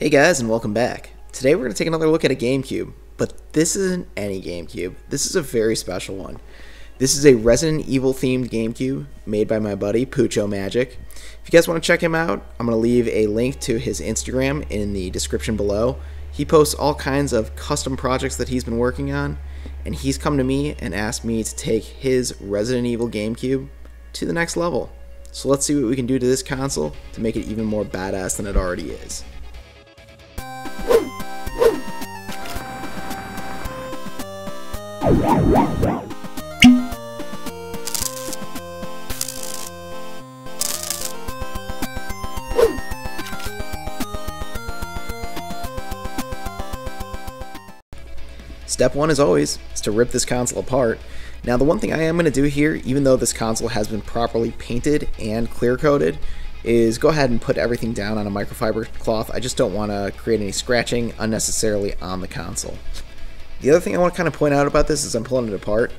Hey guys, and welcome back. Today we're going to take another look at a GameCube, but this isn't any GameCube. This is a very special one. This is a Resident Evil themed GameCube made by my buddy Pucho Magic. If you guys want to check him out, I'm going to leave a link to his Instagram in the description below. He posts all kinds of custom projects that he's been working on, and he's come to me and asked me to take his Resident Evil GameCube to the next level. So let's see what we can do to this console to make it even more badass than it already is. Step one, as always, is to rip this console apart. Now, the one thing I am going to do here, even though this console has been properly painted and clear coated, is go ahead and put everything down on a microfiber cloth. I just don't want to create any scratching unnecessarily on the console. The other thing I want to kind of point out about this as I'm pulling it apart,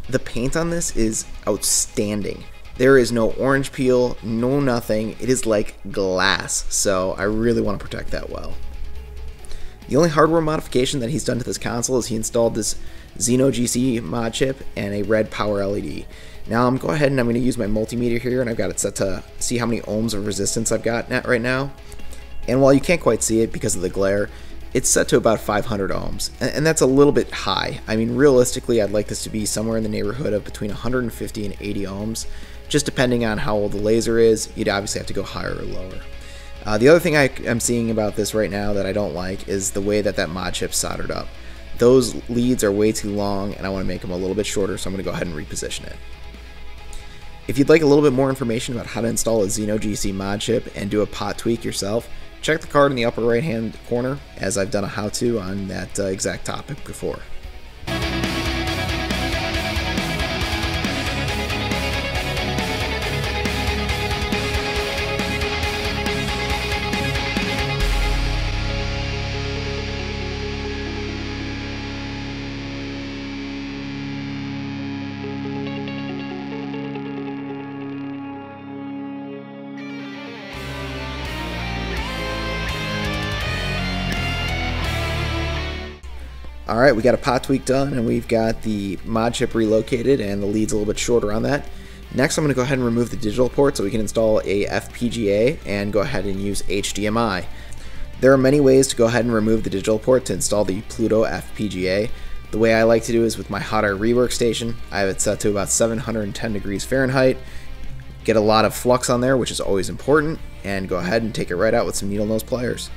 the paint on this is outstanding. There is no orange peel, no nothing. It is like glass, so I really want to protect that well. The only hardware modification that he's done to this console is he installed this Xeno mod chip and a red power LED. Now I'm going ahead and I'm going to use my multimeter here, and I've got it set to see how many ohms of resistance I've got right now. And while you can't quite see it because of the glare, it's set to about 500 ohms, and that's a little bit high. I mean, realistically, I'd like this to be somewhere in the neighborhood of between 150 and 80 ohms, just depending on how old the laser is. You'd obviously have to go higher or lower. The other thing I'm seeing about this right now that I don't like is the way that mod chip's soldered up. Those leads are way too long, and I want to make them a little bit shorter, so I'm going to go ahead and reposition it. If you'd like a little bit more information about how to install a Xeno mod chip and do a pot tweak yourself, check the card in the upper right hand corner, as I've done a how-to on that exact topic before. Alright, we got a pot tweak done, and we've got the mod chip relocated, and the lead's a little bit shorter on that. Next, I'm going to go ahead and remove the digital port so we can install a FPGA and go ahead and use HDMI. There are many ways to go ahead and remove the digital port to install the Pluto FPGA. The way I like to do is with my hot air rework station. I have it set to about 710 degrees Fahrenheit. Get a lot of flux on there, which is always important, and go ahead and take it right out with some needle nose pliers.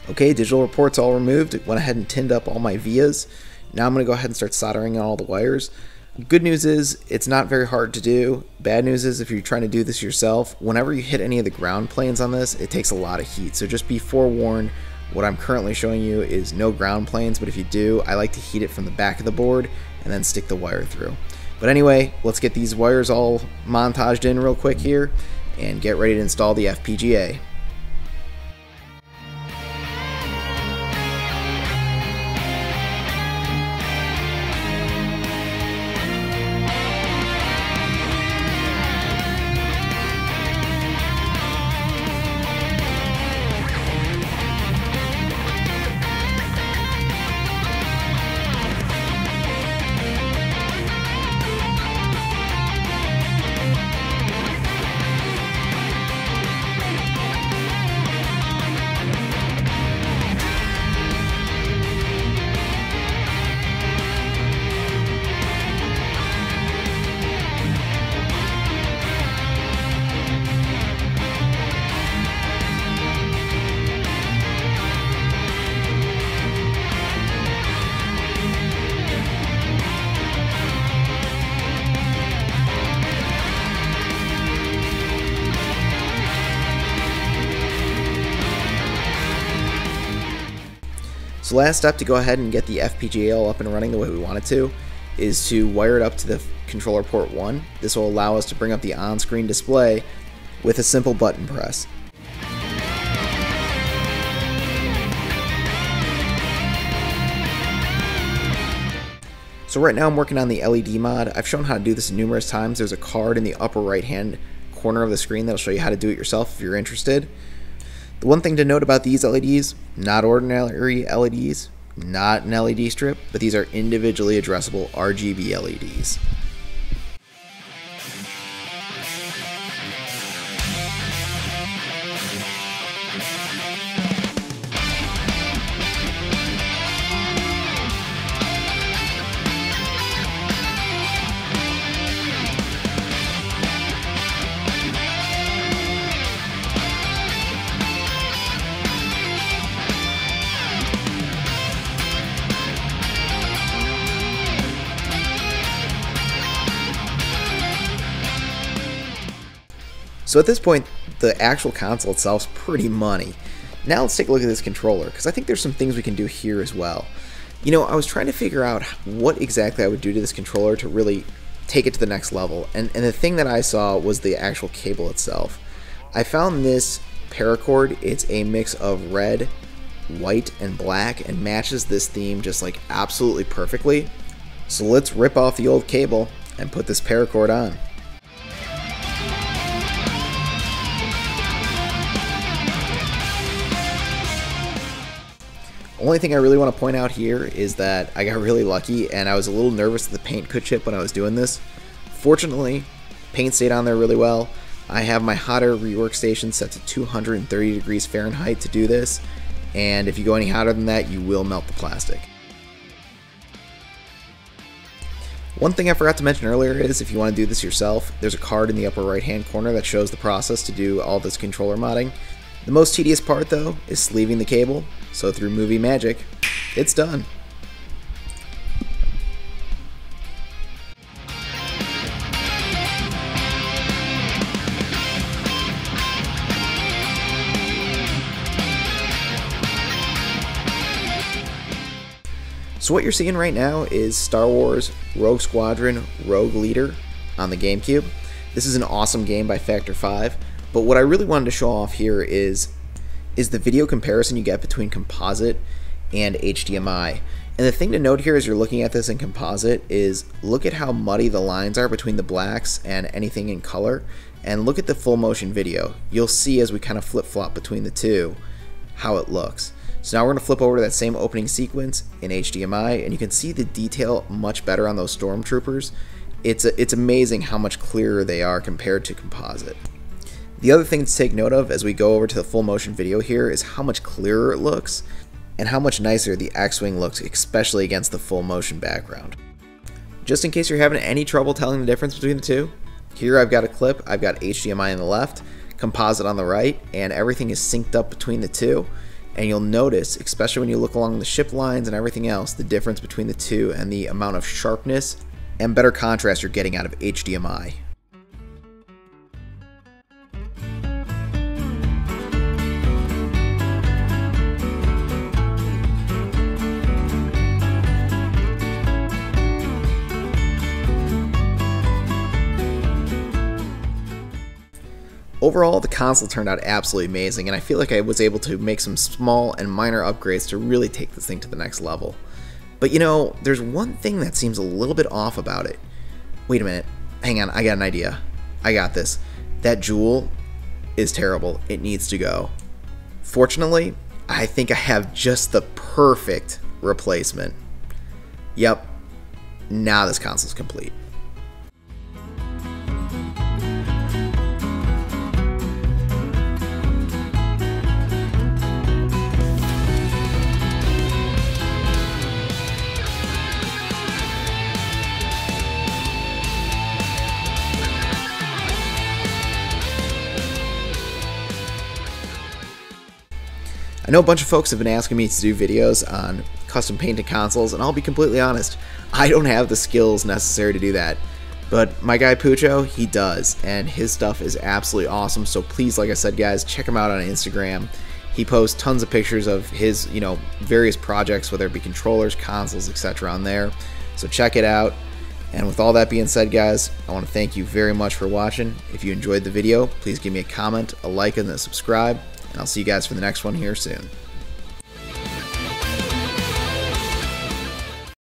Okay, digital ports all removed. Went ahead and tinned up all my vias. Now I'm going to go ahead and start soldering on all the wires. Good news is it's not very hard to do. Bad news is if you're trying to do this yourself, whenever you hit any of the ground planes on this, it takes a lot of heat. So just be forewarned, what I'm currently showing you is no ground planes, but if you do, I like to heat it from the back of the board and then stick the wire through. But anyway, let's get these wires all montaged in real quick here and get ready to install the FPGA. So last step to go ahead and get the FPGA all up and running the way we want it to is to wire it up to the controller port 1. This will allow us to bring up the on-screen display with a simple button press. So right now I'm working on the LED mod. I've shown how to do this numerous times. There's a card in the upper right hand corner of the screen that'll show you how to do it yourself if you're interested. The one thing to note about these LEDs, not ordinary LEDs, not an LED strip, but these are individually addressable RGB LEDs. So at this point, the actual console itself is pretty money. Now let's take a look at this controller, because I think there's some things we can do here as well. You know, I was trying to figure out what exactly I would do to this controller to really take it to the next level, and the thing that I saw was the actual cable itself. I found this Paracord. It's a mix of red, white, and black, and matches this theme just like absolutely perfectly. So let's rip off the old cable and put this Paracord on. Only thing I really want to point out here is that I got really lucky and I was a little nervous that the paint could chip when I was doing this. Fortunately, paint stayed on there really well. I have my hot air rework station set to 230 degrees Fahrenheit to do this, and if you go any hotter than that, you will melt the plastic. One thing I forgot to mention earlier is if you want to do this yourself, there's a card in the upper right hand corner that shows the process to do all this controller modding. The most tedious part though is sleeving the cable, so through movie magic, it's done. So what you're seeing right now is Star Wars Rogue Squadron Rogue Leader on the Gamecube. This is an awesome game by Factor 5. But what I really wanted to show off here is the video comparison you get between Composite and HDMI. And the thing to note here as you're looking at this in Composite is look at how muddy the lines are between the blacks and anything in color, and look at the full motion video. You'll see as we kind of flip-flop between the two how it looks. So now we're going to flip over to that same opening sequence in HDMI, and you can see the detail much better on those stormtroopers. It's amazing how much clearer they are compared to Composite. The other thing to take note of as we go over to the full motion video here is how much clearer it looks and how much nicer the X-Wing looks, especially against the full motion background. Just in case you're having any trouble telling the difference between the two, here I've got a clip. I've got HDMI on the left, Composite on the right, and everything is synced up between the two. And you'll notice, especially when you look along the ship lines and everything else, the difference between the two and the amount of sharpness and better contrast you're getting out of HDMI. Overall, the console turned out absolutely amazing, and I feel like I was able to make some small and minor upgrades to really take this thing to the next level. But you know, there's one thing that seems a little bit off about it. Wait a minute, hang on, I got an idea. I got this. That jewel is terrible. It needs to go. Fortunately, I think I have just the perfect replacement. Yep, now this console's complete. I know a bunch of folks have been asking me to do videos on custom painted consoles, and I'll be completely honest, I don't have the skills necessary to do that. But my guy Pucho, he does, and his stuff is absolutely awesome, so please, like I said guys, check him out on Instagram. He posts tons of pictures of his, various projects, whether it be controllers, consoles, etc. on there. So check it out. And with all that being said, guys, I want to thank you very much for watching. If you enjoyed the video, please give me a comment, a like, and a subscribe. And I'll see you guys for the next one here soon.